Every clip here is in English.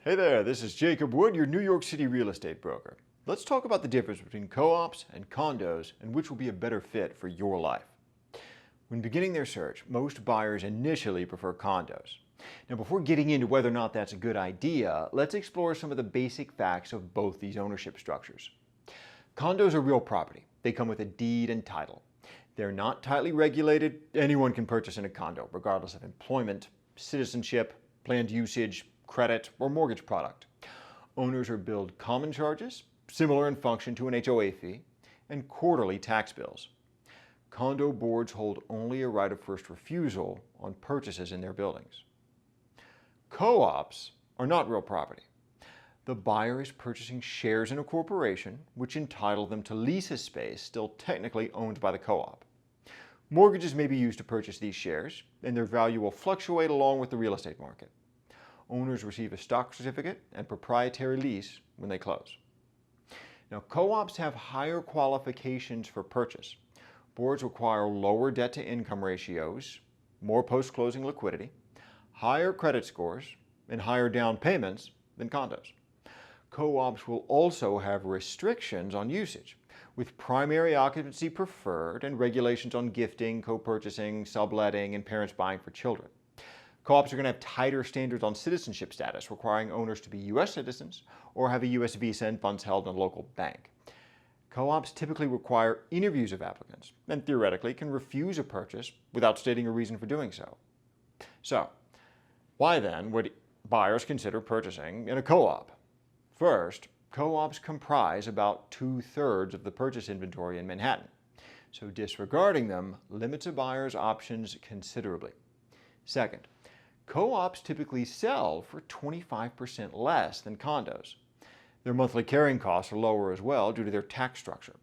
Hey there, this is Jacob Wood, your New York City real estate broker. Let's talk about the difference between co-ops and condos and which will be a better fit for your life. When beginning their search, most buyers initially prefer condos. Now, before getting into whether or not that's a good idea, let's explore some of the basic facts of both these ownership structures. Condos are real property. They come with a deed and title. They're not tightly regulated. Anyone can purchase in a condo, regardless of employment, citizenship, planned usage, credit, or mortgage product. Owners are billed common charges, similar in function to an HOA fee, and quarterly tax bills. Condo boards hold only a right of first refusal on purchases in their buildings. Co-ops are not real property. The buyer is purchasing shares in a corporation, which entitle them to lease a space still technically owned by the co-op. Mortgages may be used to purchase these shares, and their value will fluctuate along with the real estate market. Owners receive a stock certificate and proprietary lease when they close. Now, co-ops have higher qualifications for purchase. Boards require lower debt-to-income ratios, more post-closing liquidity, higher credit scores, and higher down payments than condos. Co-ops will also have restrictions on usage, with primary occupancy preferred and regulations on gifting, co-purchasing, subletting, and parents buying for children. Co-ops are going to have tighter standards on citizenship status, requiring owners to be U.S. citizens or have a U.S. visa and funds held in a local bank. Co-ops typically require interviews of applicants and theoretically can refuse a purchase without stating a reason for doing so. So, why then would buyers consider purchasing in a co-op? First, co-ops comprise about 2/3 of the purchase inventory in Manhattan, so disregarding them limits a buyer's options considerably. Second, co-ops typically sell for 25% less than condos. Their monthly carrying costs are lower as well due to their tax structure.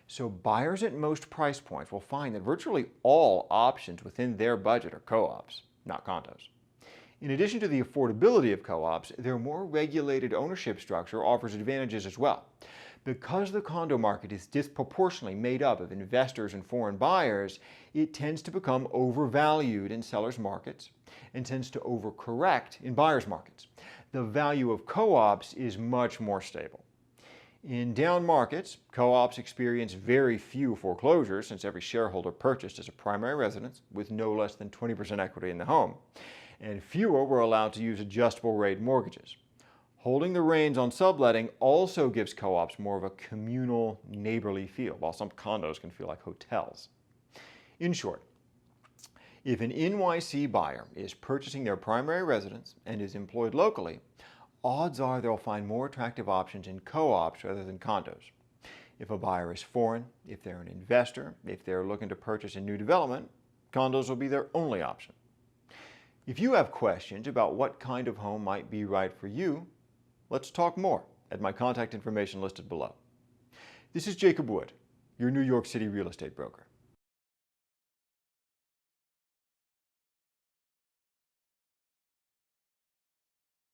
So buyers at most price points will find that virtually all options within their budget are co-ops, not condos. In addition to the affordability of co-ops, their more regulated ownership structure offers advantages as well. Because the condo market is disproportionately made up of investors and foreign buyers, it tends to become overvalued in sellers' markets and tends to overcorrect in buyers' markets. The value of co-ops is much more stable. In down markets, co-ops experience very few foreclosures since every shareholder purchased as a primary residence with no less than 20% equity in the home, and fewer were allowed to use adjustable rate mortgages. Holding the reins on subletting also gives co-ops more of a communal, neighborly feel, while some condos can feel like hotels. In short, if an NYC buyer is purchasing their primary residence and is employed locally, odds are they'll find more attractive options in co-ops rather than condos. If a buyer is foreign, if they're an investor, if they're looking to purchase a new development, condos will be their only option. If you have questions about what kind of home might be right for you, let's talk more at my contact information listed below. This is Jacob Wood, your New York City real estate broker.